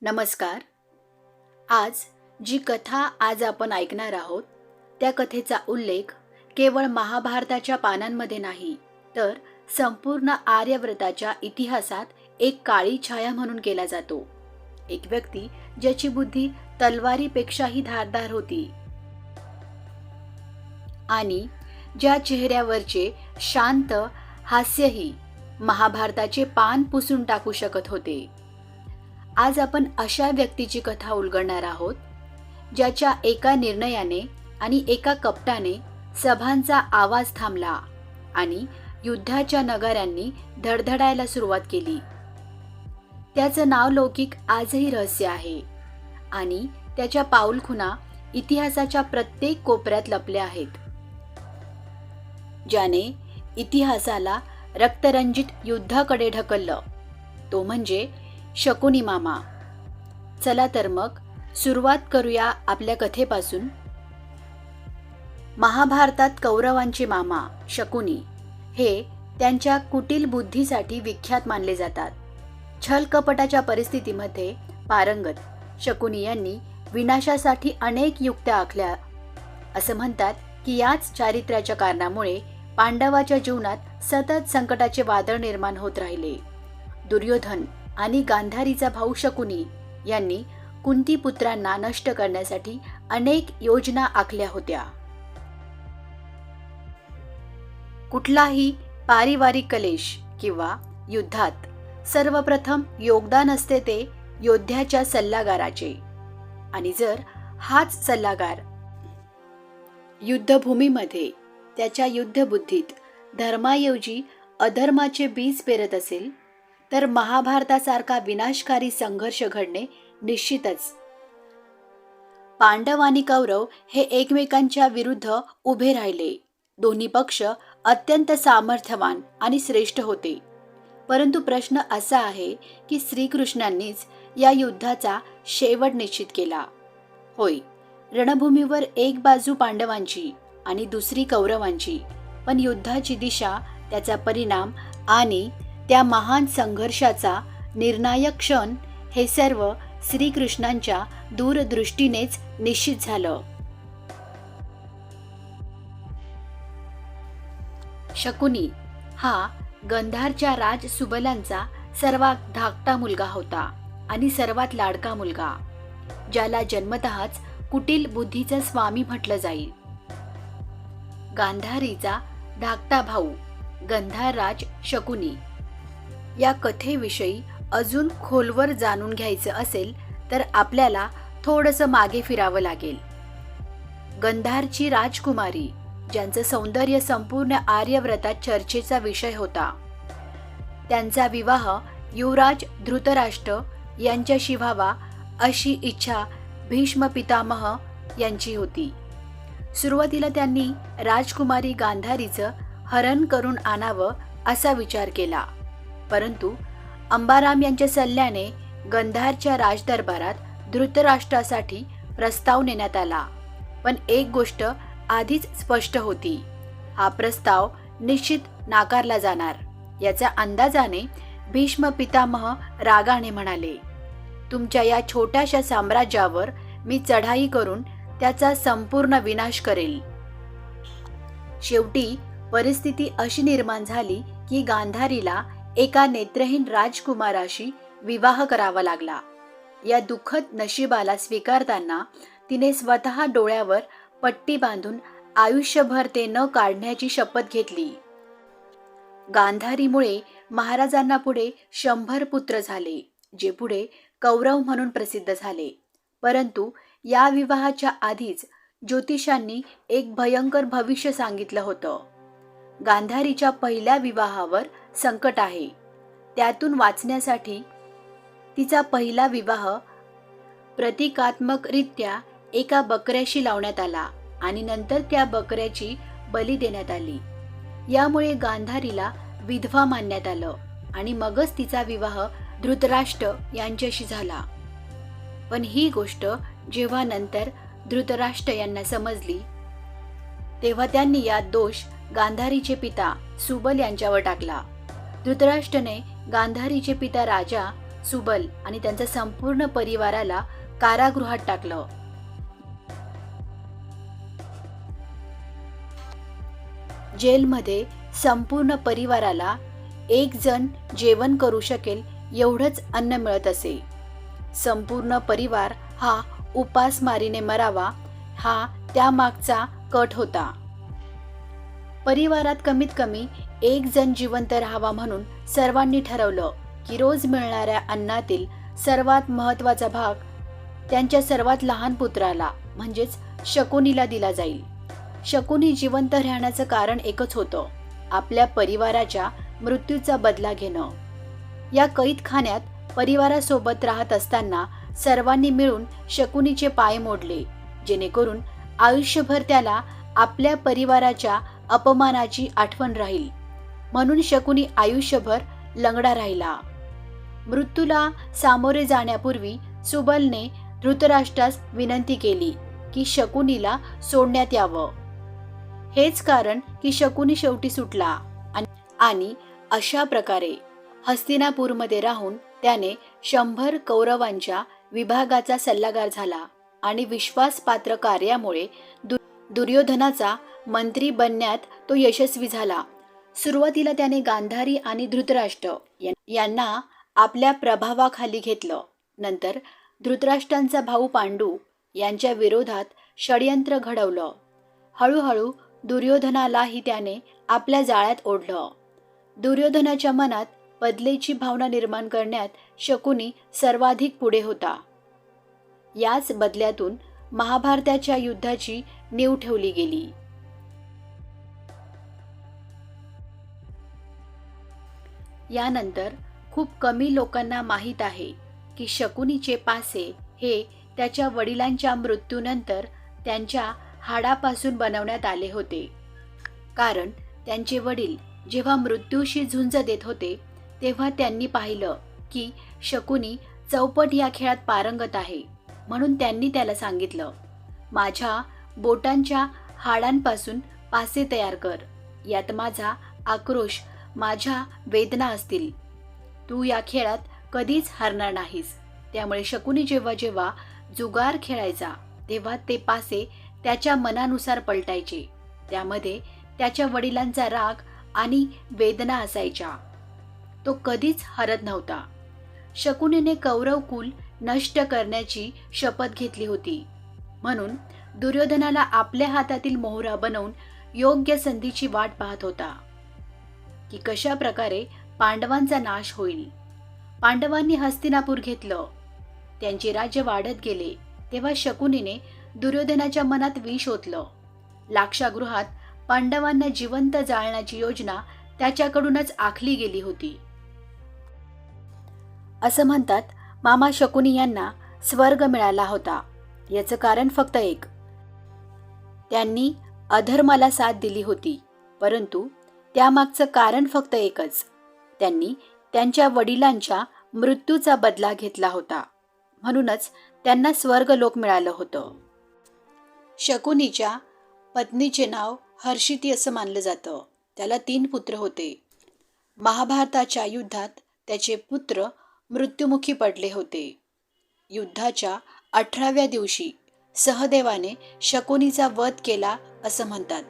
नमस्कार. आज आपण ऐकणार आहोत त्या कथेचा उल्लेख केवळ महाभारताच्या पानांमध्ये नाही, तर संपूर्ण आर्यव्रताच्या इतिहासात एक काळी छाया म्हणून केला जातो. एक व्यक्ती ज्याची बुद्धी तलवारीपेक्षाही धारदार होती आणि ज्या चेहऱ्यावरचे शांत हास्यही महाभारताचे पान पुसून टाकू शकत होते. आज आपण अशा व्यक्तीची कथा उलगडणार आहोत, ज्याच्या एका निर्णयाने आणि एका कपटाने सभांचा आवाज थांबला आणि युद्धाच्या नगाऱ्यांनी धडधडायला सुरुवात केली. त्याचं नाव लौकिक आजही रहस्य आहे आणि त्याच्या पाऊलखुणा इतिहासाच्या प्रत्येक कोपऱ्यात लपल्या आहेत. ज्याने इतिहासाला रक्तरंजित युद्धाकडे ढकललं, तो म्हणजे शकुनी मामा. चला तर मग सुरुवात करूया आपल्या कथेपासून. महाभारतात कौरवांचे मामा शकुनी हे त्यांच्या कुटील बुद्धीसाठी विख्यात मानले जातात. छलकपटाच्या परिस्थितीमध्ये पारंगत शकुनी यांनी विनाशासाठी अनेक युक्त्या आखल्या. असं म्हणतात की याच चारित्र्याच्या कारणामुळे पांडवाच्या जीवनात सतत संकटाचे वादळ निर्माण होत राहिले. दुर्योधन आणि गांधारीचा भाऊ शकुनी यांनी कुंती पुत्रांना नष्ट करण्यासाठी अनेक योजना आखल्या होत्या. कुठलाही पारिवारिक कलेश किंवा युद्धात सर्वप्रथम योगदान असते ते योद्ध्याच्या सल्लागाराचे, आणि जर हाच सल्लागार युद्धभूमीमध्ये त्याच्या युद्धबुद्धीत धर्माऐवजी अधर्माचे बीज पेरत असेल, तर महाभारतासारखा विनाशकारी संघर्ष घडणे निश्चितच. पांडव आणि कौरव हे एकमेकांच्या विरुद्ध उभे राहिले. दोन्ही पक्ष अत्यंत सामर्थ्यवान आणि श्रेष्ठ होते. परंतु प्रश्न असा आहे की श्रीकृष्णांनीच या युद्धाचा शेवट निश्चित केला. होय, रणभूमीवर एक बाजू पांडवांची आणि दुसरी कौरवांची, पण युद्धाची दिशा, त्याचा परिणाम आणि त्या महान संघर्षाचा निर्णायक क्षण हे सर्व श्रीकृष्णांच्या दूरदृष्टीनेच निश्चित झालं. शकुनी हा गंधारच्या राज सुबलांचा सर्वात धाकटा मुलगा होता आणि सर्वात लाडका मुलगा, ज्याला जन्मतःच कुटील बुद्धीचा स्वामी म्हटलं जाईल. गांधारीचा धाकटा भाऊ गंधारराज शकुनी. या कथेविषयी अजून खोलवर जाणून घ्यायचं असेल तर आपल्याला थोडंसं मागे फिरावं लागेल. गंधारची राजकुमारी, ज्यांचं सौंदर्य संपूर्ण आर्यव्रतात चर्चेचा विषय होता, त्यांचा विवाह युवराज धृतराष्ट्र यांच्याशी व्हावा अशी इच्छा भीष्म पितामह यांची होती. सुरुवातीला त्यांनी राजकुमारी गांधारीचं हरण करून आणावं असा विचार केला, परंतु अंबाराम यांच्या सल्ल्याने गंधारच्या राजदरबारात धृतराष्ट्रासाठी प्रस्ताव नेण्यात आला. पण एक गोष्ट आधीच स्पष्ट होती, हा प्रस्ताव निश्चित नाकारला जाणार. याचा अंदाजाने भीष्म पितामह रागाने म्हणाले, तुमच्या या छोट्याशा साम्राज्यावर मी चढाई करून त्याचा संपूर्ण विनाश करेल. शेवटी परिस्थिती अशी निर्माण झाली की गांधारीला एका नेत्रहीन राजकुमाराशी विवाह करावा लागला. या दुःखद नशिबाला स्वीकारताना तिने स्वतः डोळ्यावर पट्टी बांधून आयुष्यभर ते न काढण्याची शपथ घेतली. गांधारीमुळे महाराजांना पुढे 100 पुत्र झाले, जे पुढे कौरव म्हणून प्रसिद्ध झाले. परंतु या विवाहाच्या आधीच ज्योतिषांनी एक भयंकर भविष्य सांगितलं होतं. गांधारीच्या पहिल्या विवाहावर संकट आहे. त्यातून वाचण्यासाठी तिचा पहिला विवाह प्रतिकात्मकरित्या एका बकऱ्याशी लावण्यात आला आणि नंतर त्या बकऱ्याची बली देण्यात आली. यामुळे गांधारीला विधवा मानण्यात आलं आणि मगच तिचा विवाह धृतराष्ट्र यांच्याशी झाला. पण ही गोष्ट जेव्हा नंतर धृतराष्ट्र यांना समजली, तेव्हा त्यांनी यात दोष गांधारीचे पिता सुबल यांच्यावर टाकला. धृतराष्ट्राने गांधारीचे पिता राजा सुबल आणि त्यांच्या संपूर्ण परिवाराला कारागृहात टाकलं. जेलमध्ये संपूर्ण परिवाराला एक जण जेवण करू शकेल एवढंच अन्न मिळत असे. संपूर्ण परिवार हा उपासमारीने मरावा हा त्यामागचा कट होता. परिवारात कमीत कमी एक जण जिवंत राहावा म्हणून सर्वांनी ठरवलं की रोज मिळणाऱ्या अन्नातील सर्वात महत्त्वाचा भाग त्यांच्या सर्वात लहान पुत्राला म्हणजेच शकुनीला दिला जाईल. शकुनी जिवंत राहण्याचं कारण एकच होतं, आपल्या परिवाराच्या मृत्यूचा बदला घेणं. या कैदखान्यात परिवारासोबत राहत असताना सर्वांनी मिळून शकुनीचे पाय मोडले, जेणेकरून आयुष्यभर त्याला आपल्या परिवाराच्या अपमानाची आठवण राहील. म्हणून शकुनी आयुष्यभर लंगडा राहिला. मृत्यूला सामोरे जाण्यापूर्वी सुबलने धृतराष्ट्रास विनंती केली की शकुनीला सोडण्यात यावं. हेच कारण की शकुनी शेवटी सुटला आणि अशा प्रकारे हस्तिनापूरमध्ये राहून त्याने 100 कौरवांच्या विभागाचा सल्लागार झाला आणि विश्वासपात्र कार्यामुळे दुर्योधनाचा मंत्री बनण्यात तो यशस्वी झाला. सुरुवातीला त्याने गांधारी आणि धृतराष्ट्र यांना आपल्या प्रभावाखाली घेतलं. नंतर धृतराष्ट्रांचा भाऊ पांडू यांच्या विरोधात षडयंत्र घडवलं. हळूहळू दुर्योधनालाही त्याने आपल्या जाळ्यात ओढलं. दुर्योधनाच्या मनात बदलेची भावना निर्माण करण्यात शकुनी सर्वाधिक पुढे होता. याच बदल्यातून महाभारताच्या युद्धाची नीव ठेवली गेली. यानंतर खूप कमी लोकांना माहीत आहे की शकुनीचे पासे हे त्याच्या वडिलांच्या मृत्यूनंतर त्यांच्या हाडापासून बनवण्यात आले होते. कारण त्यांचे वडील जेव्हा मृत्यूशी झुंज देत होते तेव्हा त्यांनी पाहिलं की शकुनी चौपट या खेळात पारंगत आहे. म्हणून त्यांनी त्याला सांगितलं, माझ्या बोटांच्या हाडांपासून पासे तयार कर. यात माझा आक्रोश, माझ्या वेदना असतील. तू या खेळात कधीच हारणार नाहीस. त्यामुळे शकुनी जेव्हा जेव्हा जुगार खेळायचा तेव्हा ते पासे त्याच्या मनानुसार पलटायचे. त्यामध्ये त्याच्या वडिलांचा राग आणि वेदना असायच्या. तो कधीच हरत नव्हता. शकुनीने कौरव कुल नष्ट करण्याची शपथ घेतली होती. म्हणून दुर्योधनाला आपल्या हातातील मोहरा बनवून योग्य संधीची वाट पाहत होता की कशा प्रकारे पांडवांचा नाश होईल. पांडवांनी हस्तिनापूर घेतलं. त्यांचे राज्य वाढत गेले तेव्हा शकुनीने दुर्योधनाच्या मनात विष ओतलं. लाक्षागृहात पांडवांना जिवंत जाळण्याची योजना त्याच्याकडूनच आखली गेली होती. असं म्हणतात, मामा शकुनी यांना स्वर्ग मिळाला होता. याचं कारण फक्त एक, त्यांनी अधर्माला साथ दिली होती. परंतु त्यामागचं कारण फक्त एकच, त्यांनी त्यांच्या वडिलांच्या मृत्यूचा बदला घेतला होता. म्हणूनच त्यांना स्वर्गलोक मिळालं होतं. शकुनीच्या पत्नीचे नाव हर्षिती असं मानलं जातं. त्याला 3 पुत्र होते. महाभारताच्या युद्धात त्याचे पुत्र मृत्युमुखी पडले होते. युद्धाच्या 18व्या दिवशी सहदेवाने शकुनीचा वध केला असं म्हणतात.